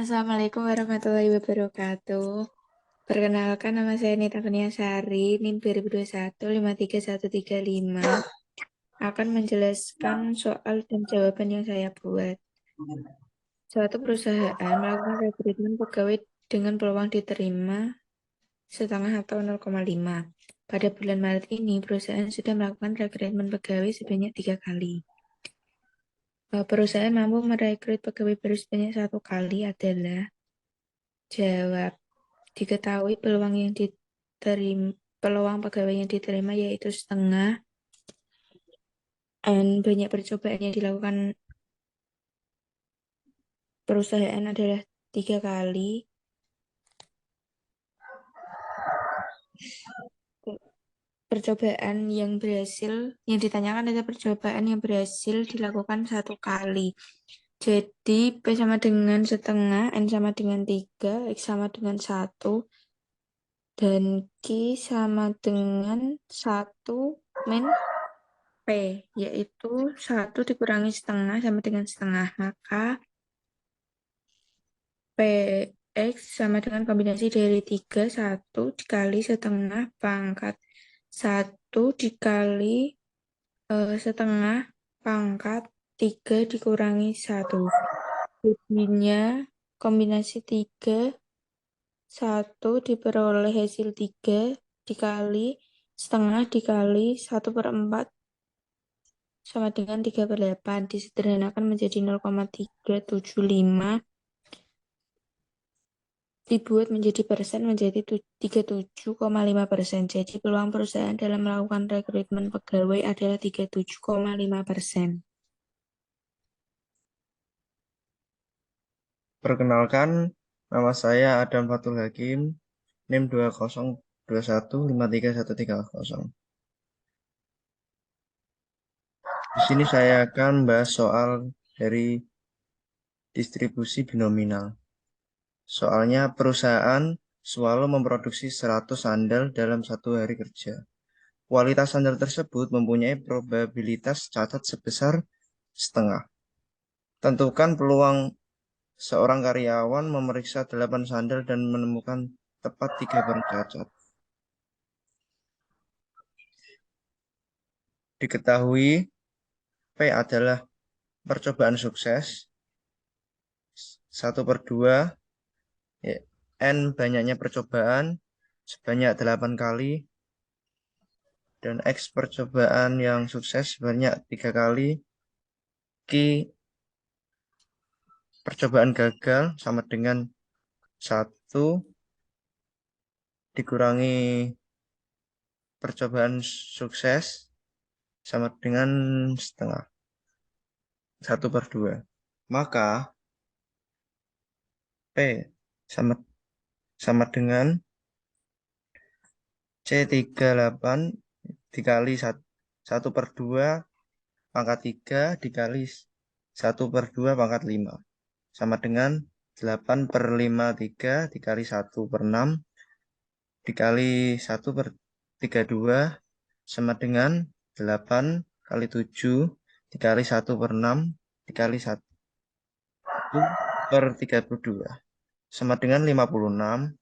Assalamualaikum warahmatullahi wabarakatuh. Perkenalkan, nama saya Nita Sari, NIM 2021 53135. Akan menjelaskan soal dan jawaban yang saya buat. Suatu perusahaan melakukan rekrutmen pegawai dengan peluang diterima setengah atau 0,5. Pada bulan Maret ini, perusahaan sudah melakukan rekrutmen pegawai sebanyak 3 kali. Perusahaan mampu merekrut pegawai baru sebanyak 1 kali adalah jawab. Diketahui peluang pegawai yang diterima yaitu setengah, dan banyak percobaan yang dilakukan perusahaan adalah 3 kali. Percobaan yang berhasil, yang ditanyakan adalah percobaan yang berhasil dilakukan 1 kali. Jadi P sama dengan setengah, N sama dengan 3, X sama dengan 1, dan Q sama dengan 1 min P, yaitu 1 dikurangi setengah sama dengan setengah. Maka PX sama dengan kombinasi dari 3, 1 dikali setengah pangkat 1 dikali setengah pangkat 3 dikurangi 1. Jadinya kombinasi 3, 1 diperoleh hasil 3 dikali setengah dikali 1/4 sama dengan 3/8. Disederhanakan menjadi 0,375. Dibuat menjadi persen menjadi 37,5%. Jadi peluang perusahaan dalam melakukan rekrutmen pegawai adalah 37,5%. Perkenalkan, nama saya Adam Fatul Hakim, NIM 2021531130. Di sini saya akan bahas soal dari distribusi binominal. Soalnya perusahaan selalu memproduksi 100 sandal dalam 1 hari kerja. Kualitas sandal tersebut mempunyai probabilitas cacat sebesar setengah. Tentukan peluang seorang karyawan memeriksa 8 sandal dan menemukan tepat 3 barang cacat. Diketahui P adalah percobaan sukses 1/2, ya, N banyaknya percobaan sebanyak 8 kali, dan X percobaan yang sukses sebanyak 3 kali, Q percobaan gagal sama dengan 1 dikurangi percobaan sukses sama dengan setengah, 1/2. Maka P sama sama dengan C38 dikali 1/2 pangkat 3 dikali 1/2 pangkat 5 sama dengan 8/53 dikali 1/6 dikali 1/32 sama dengan 8 kali 7 dikali 1/6 dikali 1/32 sama dengan 56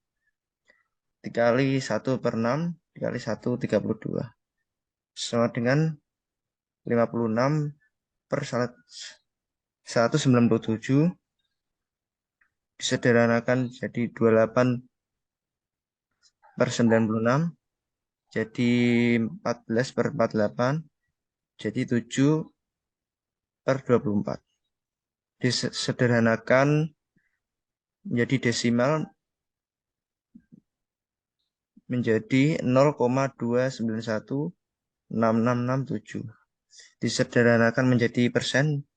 dikali 1/6 dikali 1/32 sama dengan 56 per 197, disederhanakan jadi 28/96, jadi 14/48, jadi 7/24. Disederhanakan menjadi desimal menjadi 0,2916667. Disederhanakan menjadi persen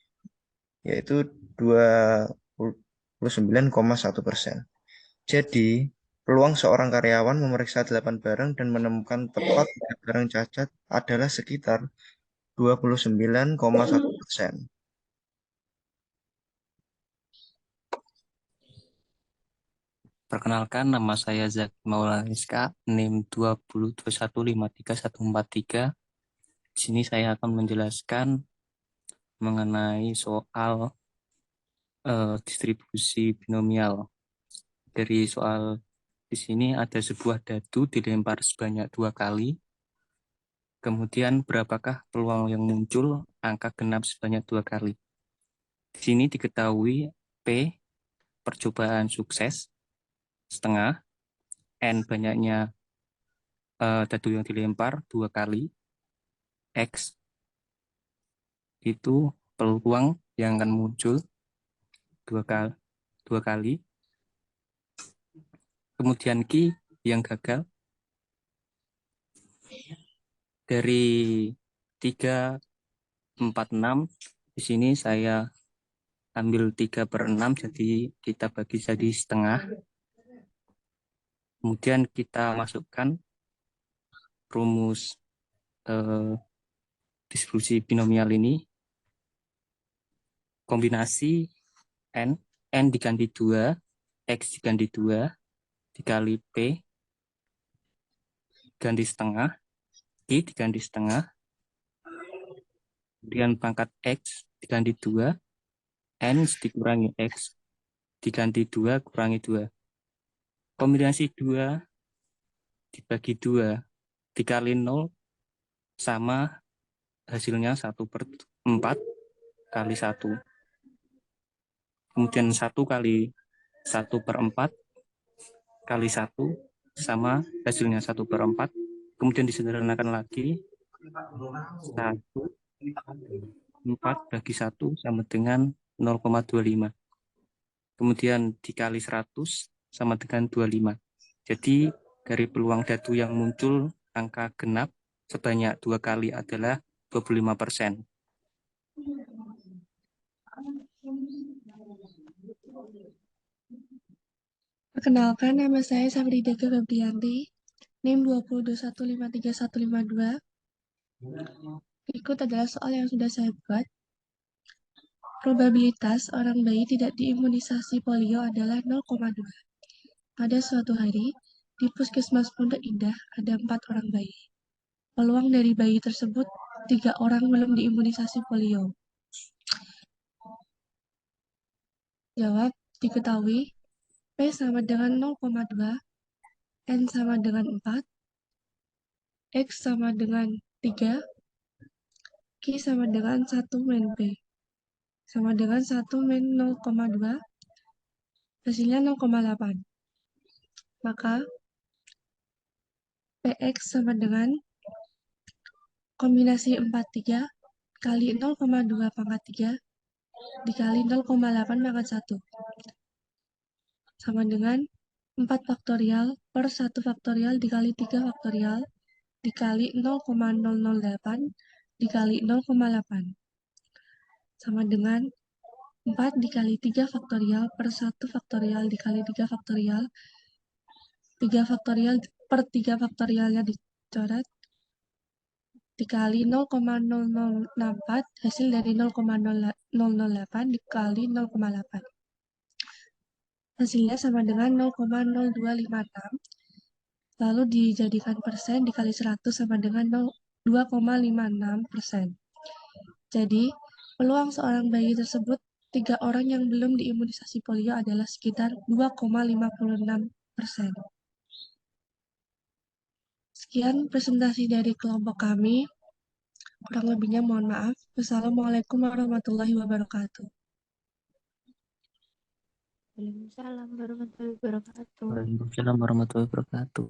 yaitu 29,1%. Jadi, peluang seorang karyawan memeriksa 8 barang dan menemukan tepat 3 barang cacat adalah sekitar 29,1%. Perkenalkan, nama saya Zaki Maulana Rizka, NIM 2021531143. Di sini saya akan menjelaskan mengenai soal distribusi binomial. Dari soal di sini ada sebuah dadu dilempar sebanyak 2 kali. Kemudian berapakah peluang yang muncul angka genap sebanyak 2 kali? Di sini diketahui P percobaan sukses setengah, N banyaknya dadu yang dilempar 2 kali, X itu peluang yang akan muncul 2 kali. Kemudian Q yang gagal. Dari 3, 4, 6, di sini saya ambil 3/6, jadi kita bagi jadi setengah. Kemudian kita masukkan rumus distribusi binomial ini. Kombinasi N diganti 2, X diganti 2, dikali P, ganti setengah, Q diganti setengah, kemudian pangkat X diganti 2, N dikurangi X, diganti 2 kurangi 2. Kombinasi 2 dibagi 2 dikali 0 sama hasilnya 1/4 kali 1. Kemudian 1 kali 1/4 kali 1 sama hasilnya 1/4. Kemudian disederhanakan lagi, 1/4 bagi 1 sama dengan 0,25. Kemudian dikali 100 sama dengan 25. Jadi dari peluang dadu yang muncul angka genap sebanyak 2 kali adalah 25%. Perkenalkan, nama saya Safrida Febrianti, NIM 202153152. Berikut adalah soal yang sudah saya buat. Probabilitas orang bayi tidak diimunisasi polio adalah 0,2. Pada suatu hari, di Puskesmas Pondok Indah ada 4 orang bayi. Peluang dari bayi tersebut 3 orang belum diimunisasi polio. Jawab, diketahui P sama dengan 0,2, N sama dengan 4, X sama dengan 3, Q sama dengan 1 min P. Sama dengan 1 min 0,2, hasilnya 0,8. Maka PX sama dengan kombinasi 43 kali 0,2 pangkat 3 dikali 0,8 pangkat 1. Sama dengan 4 faktorial per 1 faktorial dikali 3 faktorial dikali 0,008 dikali 0,8. Sama dengan 4 dikali 3 faktorial per 1 faktorial dikali 3 faktorial 3 faktorial per 3 faktorialnya dicoret dikali 0,004 hasil dari 0,008 dikali 0,8. Hasilnya sama dengan 0,0256 lalu dijadikan persen dikali 100 sama dengan 2,56%. Jadi peluang seorang bayi tersebut 3 orang yang belum diimunisasi polio adalah sekitar 2,56%. Sekian presentasi dari kelompok kami. Kurang lebihnya mohon maaf. Wassalamualaikum warahmatullahi wabarakatuh. Waalaikumsalam warahmatullahi wabarakatuh. Waalaikumsalam warahmatullahi wabarakatuh.